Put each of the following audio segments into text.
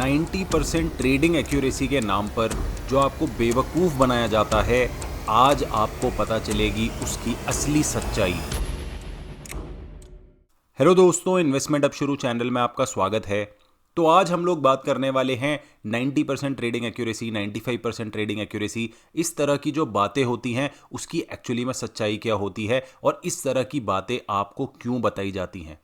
90% trading accuracy के नाम पर जो आपको बेवकूफ़ बनाया जाता है, आज आपको पता चलेगी उसकी असली सच्चाई। हेलो दोस्तों, इन्वेस्टमेंट अब शुरू चैनल में आपका स्वागत है। तो आज हम लोग बात करने वाले हैं 90% ट्रेडिंग एक्यूरेसी, 95% ट्रेडिंग एक्यूरेसी। इस तरह की जो बातें होती हैं उसकी एक्चुअली में सच्चाई क्या होती है और इस तरह की बातें आपको क्यों बताई जाती हैं।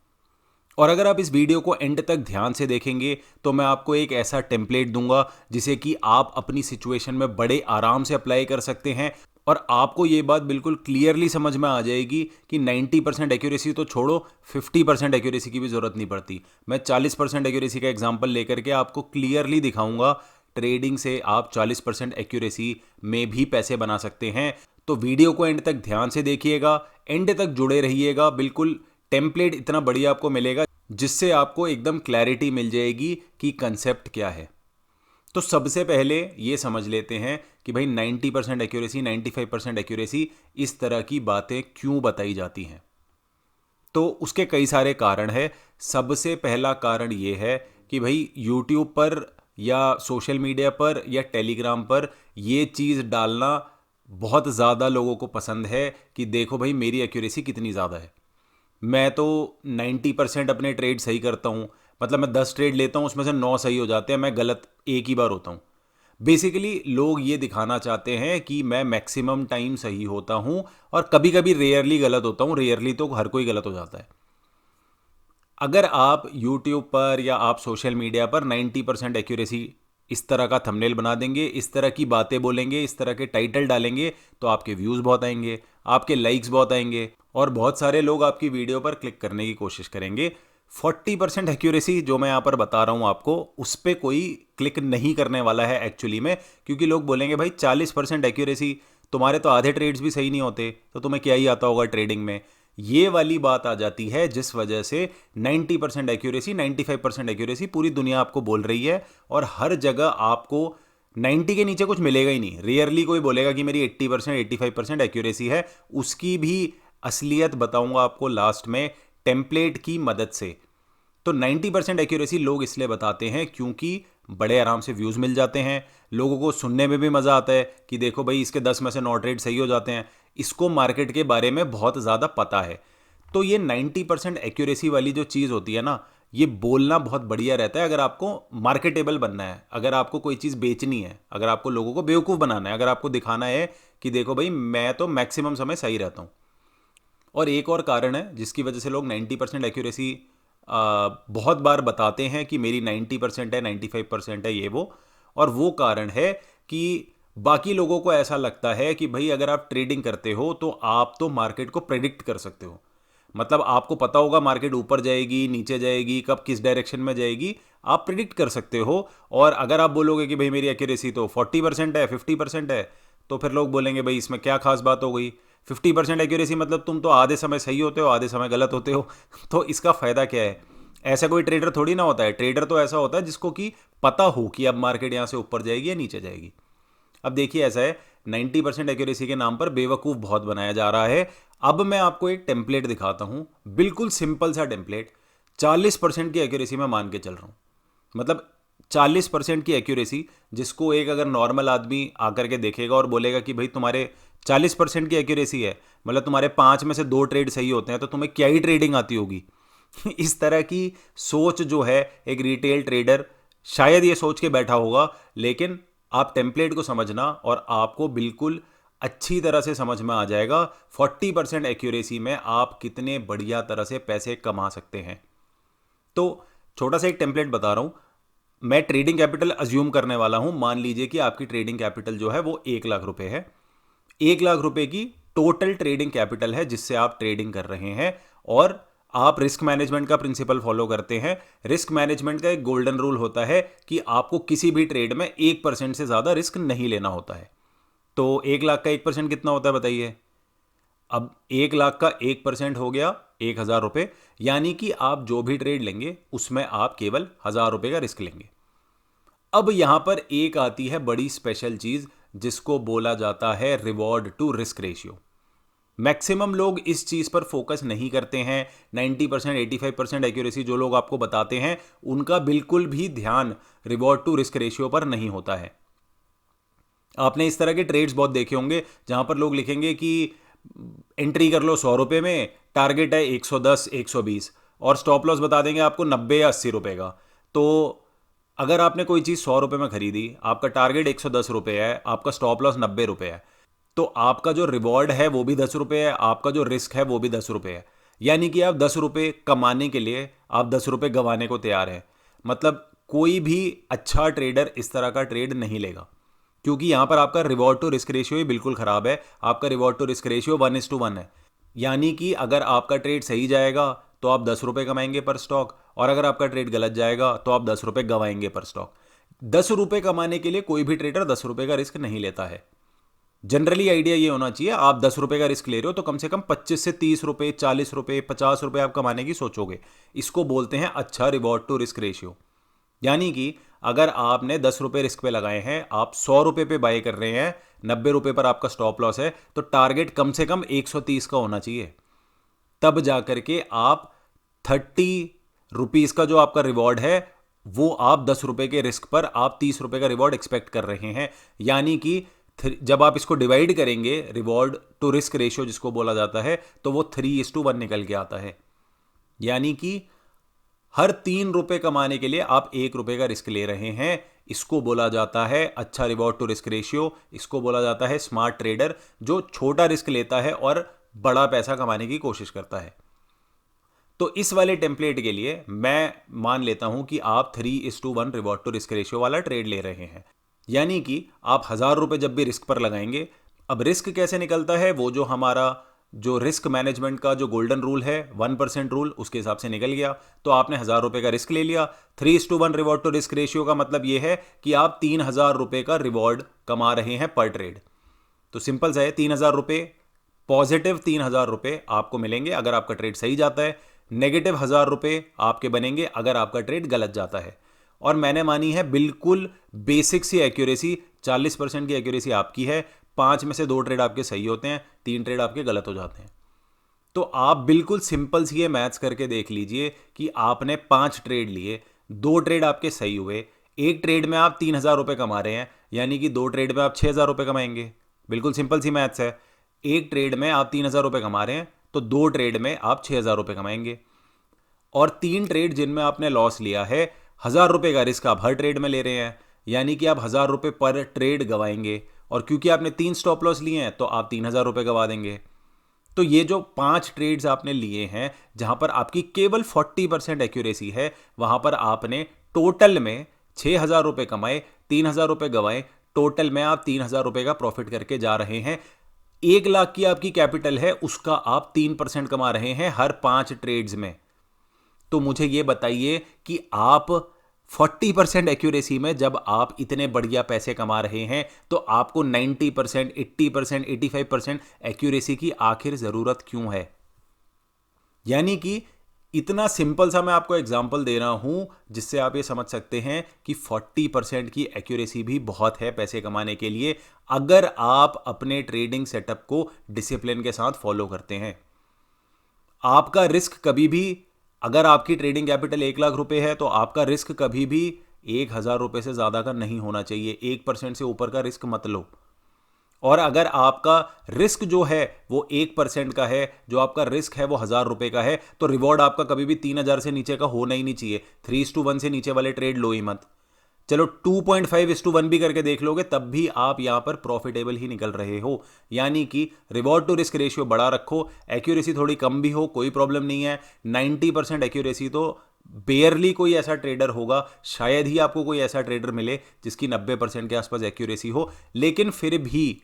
और अगर आप इस वीडियो को एंड तक ध्यान से देखेंगे तो मैं आपको एक ऐसा टेम्पलेट दूंगा जिसे कि आप अपनी सिचुएशन में बड़े आराम से अप्लाई कर सकते हैं और आपको ये बात बिल्कुल क्लियरली समझ में आ जाएगी कि 90% एक्यूरेसी तो छोड़ो, 50% एक्यूरेसी की भी जरूरत नहीं पड़ती। मैं 40% एक्यूरेसी का एग्जाम्पल लेकर के आपको क्लियरली दिखाऊंगा ट्रेडिंग से आप 40% एक्यूरेसी में भी पैसे बना सकते हैं। तो वीडियो को एंड तक ध्यान से देखिएगा, एंड तक जुड़े रहिएगा। बिल्कुल टेम्पलेट इतना बढ़िया आपको मिलेगा जिससे आपको एकदम क्लैरिटी मिल जाएगी कि कंसेप्ट क्या है। तो सबसे पहले ये समझ लेते हैं कि भाई 90% एक्यूरेसी, 95% एक्यूरेसी, इस तरह की बातें क्यों बताई जाती हैं। तो उसके कई सारे कारण हैं। सबसे पहला कारण ये है कि भाई यूट्यूब पर या सोशल मीडिया पर या टेलीग्राम पर ये चीज़ डालना बहुत ज़्यादा लोगों को पसंद है कि देखो भाई मेरी एक्यूरेसी कितनी ज़्यादा है। मैं तो 90% अपने ट्रेड सही करता हूँ। मतलब मैं 10 ट्रेड लेता हूँ, उसमें से 9 सही हो जाते हैं, मैं गलत एक ही बार होता हूँ। बेसिकली लोग ये दिखाना चाहते हैं कि मैं मैक्सिमम टाइम सही होता हूँ और कभी कभी रेयरली गलत होता हूँ। रेयरली तो हर कोई गलत हो जाता है। अगर आप YouTube पर या आप सोशल मीडिया पर 90% एक्यूरेसी इस तरह का थंबनेल बना देंगे, इस तरह की बातें बोलेंगे, इस तरह के टाइटल डालेंगे तो आपके व्यूज़ बहुत आएंगे, आपके लाइक्स बहुत आएंगे और बहुत सारे लोग आपकी वीडियो पर क्लिक करने की कोशिश करेंगे। 40% एक्यूरेसी जो मैं यहाँ पर बता रहा हूँ आपको, उस पर कोई क्लिक नहीं करने वाला है एक्चुअली में, क्योंकि लोग बोलेंगे भाई 40% एक्यूरेसी, तुम्हारे तो आधे ट्रेड्स भी सही नहीं होते, तो तुम्हें क्या ही आता होगा ट्रेडिंग में। ये वाली बात आ जाती है जिस वजह से 90% एक्यूरेसी, 95% एक्यूरेसी पूरी दुनिया आपको बोल रही है और हर जगह आपको 90 के नीचे कुछ मिलेगा ही नहीं। रेयरली कोई बोलेगा कि मेरी 80%, 85% एक्यूरेसी है। उसकी भी असलियत बताऊंगा आपको लास्ट में टेम्पलेट की मदद से। तो 90% एक्यूरेसी लोग इसलिए बताते हैं क्योंकि बड़े आराम से व्यूज़ मिल जाते हैं, लोगों को सुनने में भी मज़ा आता है कि देखो भाई इसके 10 में से 9 ट्रेड सही हो जाते हैं, इसको मार्केट के बारे में बहुत ज़्यादा पता है। तो ये 90% एक्यूरेसी वाली जो चीज़ होती है ना, ये बोलना बहुत बढ़िया रहता है अगर आपको मार्केटेबल बनना है, अगर आपको कोई चीज़ बेचनी है, अगर आपको लोगों को बेवकूफ़ बनाना है, अगर आपको दिखाना है कि देखो भाई मैं तो मैक्सिमम समय सही रहता हूँ। और एक और कारण है जिसकी वजह से लोग 90% एक्यूरेसी बहुत बार बताते हैं कि मेरी 90% है, 95% है, ये वो कारण है कि बाकी लोगों को ऐसा लगता है कि भाई अगर आप ट्रेडिंग करते हो तो आप तो मार्केट को प्रेडिक्ट कर सकते हो। मतलब आपको पता होगा मार्केट ऊपर जाएगी, नीचे जाएगी, कब किस डायरेक्शन में जाएगी, आप प्रिडिक्ट कर सकते हो। और अगर आप बोलोगे कि भाई मेरी एक्यूरेसी तो 40% है, 50% है, तो फिर लोग बोलेंगे भाई इसमें क्या खास बात हो गई। 50% एक्यूरेसी मतलब तुम तो आधे समय सही होते हो, आधे समय गलत होते हो। तो इसका फ़ायदा क्या है। ऐसा कोई ट्रेडर थोड़ी ना होता है। ट्रेडर तो ऐसा होता है जिसको कि पता हो कि अब मार्केट यहाँ से ऊपर जाएगी या नीचे जाएगी। अब देखिए ऐसा है, 90% एक्यूरेसी के नाम पर बेवकूफ़ बहुत बनाया जा रहा है। अब मैं आपको एक टेम्पलेट दिखाता हूँ, बिल्कुल सिंपल सा टेम्पलेट। 40% की एक्यूरेसी मैं मान के चल रहा हूँ। मतलब 40% की एक्यूरेसी जिसको एक अगर नॉर्मल आदमी आकर के देखेगा और बोलेगा कि भाई तुम्हारे 40% की एक्यूरेसी है, मतलब तुम्हारे 5 में से 2 ट्रेड सही होते हैं, तो तुम्हें क्या ही ट्रेडिंग आती होगी। इस तरह की सोच जो है एक रिटेल ट्रेडर शायद ये सोच के बैठा होगा, लेकिन आप टेम्पलेट को समझना और आपको बिल्कुल अच्छी तरह से समझ में आ जाएगा 40% एक्यूरेसी में आप कितने बढ़िया तरह से पैसे कमा सकते हैं। तो छोटा सा एक टेम्पलेट बता रहा हूं। मैं ट्रेडिंग कैपिटल अज्यूम करने वाला हूं। मान लीजिए कि आपकी ट्रेडिंग कैपिटल जो है वो 1 लाख रुपए है। 1 लाख रुपए की टोटल ट्रेडिंग कैपिटल है जिससे आप ट्रेडिंग कर रहे हैं और आप रिस्क मैनेजमेंट का प्रिंसिपल फॉलो करते हैं। रिस्क मैनेजमेंट का एक गोल्डन रूल होता है कि आपको किसी भी ट्रेड में 1% से ज्यादा रिस्क नहीं लेना होता है। तो 1 लाख का 1% कितना होता है बताइए। अब 1 लाख का 1% हो गया 1,000 रुपए, यानी कि आप जो भी ट्रेड लेंगे उसमें आप केवल 1,000 रुपए का रिस्क लेंगे। अब यहां पर एक आती है बड़ी स्पेशल चीज जिसको बोला जाता है reward to risk ratio. Maximum लोग इस चीज़ पर फोकस नहीं करते हैं। 90% 85% एक्यूरेसी जो लोग आपको बताते हैं उनका बिल्कुल भी ध्यान रिवॉर्ड टू रिस्क रेशियो पर नहीं होता है। आपने इस तरह के ट्रेड्स बहुत देखे होंगे जहां पर लोग लिखेंगे कि एंट्री कर लो 100 रुपये में, टारगेट है 110 120, और स्टॉप लॉस बता देंगे आपको 90 या 80 रुपये का। तो अगर आपने कोई चीज़ 100 रुपये में खरीदी, आपका टारगेट 110 रुपये है, आपका स्टॉप लॉस 90 रुपये है, तो आपका जो रिवॉर्ड है वो भी 10 रुपये है, आपका जो रिस्क है वो भी 10 रुपये है। यानी कि आप 10 रुपये कमाने के लिए आप 10 रुपये गंवाने को तैयार हैं। मतलब कोई भी अच्छा ट्रेडर इस तरह का ट्रेड नहीं लेगा, क्योंकि यहां पर आपका रिवॉर्ड टू रिस्क रेशियो ही बिल्कुल खराब है। आपका रिवॉर्ड टू रिस्क रेशियो 1:1 है। यानी कि अगर आपका ट्रेड सही जाएगा तो आप 10 रुपये कमाएंगे पर स्टॉक, और अगर आपका ट्रेड गलत जाएगा तो आप 10 रुपये गंवाएंगे पर स्टॉक। 10 रुपये कमाने के लिए कोई भी ट्रेडर 10 रुपये का रिस्क नहीं लेता है। जनरली आइडिया ये होना चाहिए, आप 10 रुपये का रिस्क ले रहे हो तो कम से कम 25 से 30 रुपये, 40 रुपये, 50 रुपये आप कमाने की सोचोगे। इसको बोलते हैं अच्छा रिवॉर्ड टू रिस्क रेशियो। यानी कि अगर आपने 10 रुपये रिस्क पे लगाए हैं, आप 100 रुपये पे बाय कर रहे हैं, 90 रुपये पर आपका स्टॉप लॉस है, तो टारगेट कम से कम 130 का होना चाहिए। तब जाकर के आप 30 रुपीज का जो आपका रिवॉर्ड है वो आप 10 रुपये के रिस्क पर आप 30 रुपये का रिवॉर्ड एक्सपेक्ट कर रहे हैं। यानी कि जब आप इसको डिवाइड करेंगे, रिवॉर्ड टू रिस्क रेशियो जिसको बोला जाता है, तो वो 3:1 निकल के आता है। यानी कि हर 3 रुपये कमाने के लिए आप 1 रुपये का रिस्क ले रहे हैं। इसको बोला जाता है अच्छा रिवॉर्ड टू रिस्क रेशियो। इसको बोला जाता है स्मार्ट ट्रेडर, जो छोटा रिस्क लेता है और बड़ा पैसा कमाने की कोशिश करता है। तो इस वाले टेम्पलेट के लिए मैं मान लेता हूं कि आप 3:1 रिवॉर्ड टू रिस्क रेशियो वाला ट्रेड ले रहे हैं। यानी कि आप 1000 रुपये जब भी रिस्क पर लगाएंगे, अब रिस्क कैसे निकलता है, वो जो हमारा जो रिस्क मैनेजमेंट का जो गोल्डन रूल है 1% रूल, उसके हिसाब से निकल गया। तो आपने 1000 रुपये का रिस्क ले लिया। 3:1 रिवॉर्ड टू रिस्क रेशियो का मतलब यह है कि आप 3000 रुपये का रिवॉर्ड कमा रहे हैं पर ट्रेड। तो सिंपल सा है, 3000 रुपये पॉजिटिव 3000 रुपये आपको मिलेंगे अगर आपका ट्रेड सही जाता है, नेगेटिव 1000 रुपये आपके बनेंगे अगर आपका ट्रेड गलत जाता है। और मैंने मानी है बिल्कुल बेसिक सी एक्यूरेसी, 40% की एक्यूरेसी आपकी है। 5 में से 2 ट्रेड आपके सही होते हैं, 3 ट्रेड आपके गलत हो जाते हैं। तो आप बिल्कुल सिंपल सी ये मैथ्स करके देख लीजिए कि आपने 5 ट्रेड लिए, 2 ट्रेड आपके सही हुए, एक ट्रेड में आप 3000 रुपये कमा रहे हैं, यानी कि 2 ट्रेड में आप 6000 रुपये कमाएंगे। बिल्कुल सिंपल सी मैथ्स है। एक ट्रेड में आप 3000 रुपये कमा रहे हैं तो 2 ट्रेड में आप 6000 रुपये कमाएंगे। और 3 ट्रेड जिनमें आपने लॉस लिया है, 1000 रुपये का रिस्क आप हर ट्रेड में ले रहे हैं, यानी कि आप 1000 रुपये पर ट्रेड गवाएंगे। और क्योंकि आपने 3 स्टॉप लॉस लिए हैं तो आप 3000 रुपये गवा देंगे। तो ये जो 5 ट्रेड्स आपने लिए हैं जहां पर आपकी केवल 40% एक्यूरेसी है, वहां पर आपने टोटल में 6000 रुपये कमाए, 3000 रुपये गवाए, टोटल में आप 3000 रुपये का प्रॉफिट करके जा रहे हैं। 1 लाख की आपकी कैपिटल है, उसका आप 3% कमा रहे हैं हर 5 ट्रेड्स में। तो मुझे ये बताइए कि आप 40% एक्यूरेसी में जब आप इतने बढ़िया पैसे कमा रहे हैं तो आपको 90%, 80%, 85% एक्यूरेसी की आखिर जरूरत क्यों है? यानी कि इतना सिंपल सा मैं आपको एग्जांपल दे रहा हूं जिससे आप ये समझ सकते हैं कि 40% की एक्यूरेसी भी बहुत है पैसे कमाने के लिए, अगर आप अपने ट्रेडिंग सेटअप को डिसिप्लिन के साथ फॉलो करते हैं। आपका रिस्क कभी भी, अगर आपकी ट्रेडिंग कैपिटल 1 लाख रुपए है तो आपका रिस्क कभी भी 1000 रुपये से ज़्यादा का नहीं होना चाहिए। 1% से ऊपर का रिस्क मत लो। और अगर आपका रिस्क जो है वो 1% का है, जो आपका रिस्क है वो 1000 रुपये का है, तो रिवॉर्ड आपका कभी भी 3000 से नीचे का होना ही नहीं चाहिए। 3:1 से नीचे वाले ट्रेड लो ही मत। चलो 2.5:1 भी करके देख लोगे तब भी आप यहां पर प्रॉफिटेबल ही निकल रहे हो। यानी कि रिवॉर्ड टू रिस्क रेशियो बड़ा रखो, एक्यूरेसी थोड़ी कम भी हो कोई प्रॉब्लम नहीं है। 90% एक्यूरेसी तो बेयरली कोई ऐसा ट्रेडर होगा, शायद ही आपको कोई ऐसा ट्रेडर मिले जिसकी 90% के आसपास एक्यूरेसी हो। लेकिन फिर भी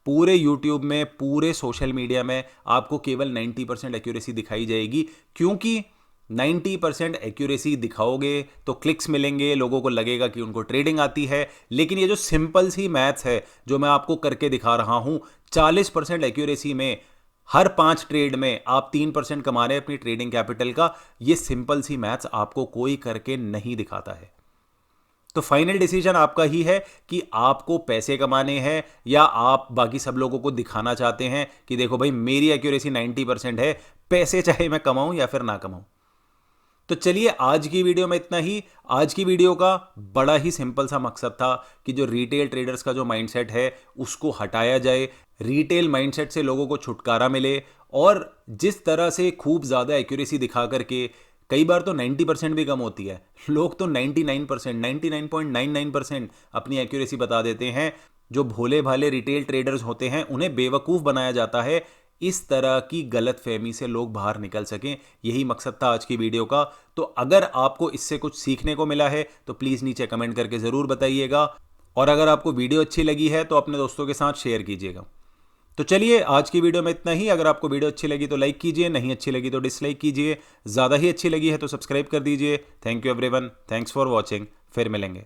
पूरे यूट्यूब में, पूरे सोशल मीडिया में आपको केवल 90% एक्यूरेसी दिखाई जाएगी, क्योंकि 90% एक्यूरेसी दिखाओगे तो क्लिक्स मिलेंगे, लोगों को लगेगा कि उनको ट्रेडिंग आती है। लेकिन ये जो सिंपल सी मैथ्स है जो मैं आपको करके दिखा रहा हूं, 40% एक्यूरेसी में हर 5 ट्रेड में आप 3% कमा रहे हैं अपनी ट्रेडिंग कैपिटल का, ये सिंपल सी मैथ्स आपको कोई करके नहीं दिखाता है। तो फाइनल डिसीजन आपका ही है कि आपको पैसे कमाने हैं या आप बाकी सब लोगों को दिखाना चाहते हैं कि देखो भाई मेरी एक्यूरेसी 90% है, पैसे चाहे मैं कमाऊं या फिर ना कमाऊं। तो चलिए आज की वीडियो में इतना ही। आज की वीडियो का बड़ा ही सिंपल सा मकसद था कि जो रिटेल ट्रेडर्स का जो माइंडसेट है उसको हटाया जाए, रिटेल माइंडसेट से लोगों को छुटकारा मिले, और जिस तरह से खूब ज़्यादा एक्यूरेसी दिखा करके कई बार तो 90% भी कम होती है, लोग तो 99%, 99.99% अपनी एक्यूरेसी बता देते हैं। जो भोले भाले रिटेल ट्रेडर्स होते हैं उन्हें बेवकूफ़ बनाया जाता है, इस तरह की गलत फहमी से लोग बाहर निकल सकें। यही मकसद था आज की वीडियो का। तो अगर आपको इससे कुछ सीखने को मिला है तो प्लीज़ नीचे कमेंट करके ज़रूर बताइएगा, और अगर आपको वीडियो अच्छी लगी है तो अपने दोस्तों के साथ शेयर कीजिएगा। तो चलिए आज की वीडियो में इतना ही। अगर आपको वीडियो अच्छी लगी तो लाइक कीजिए, नहीं अच्छी लगी तो डिसलाइक कीजिए, ज़्यादा ही अच्छी लगी है तो सब्सक्राइब कर दीजिए। Thank you everyone, thanks for watching. फिर मिलेंगे।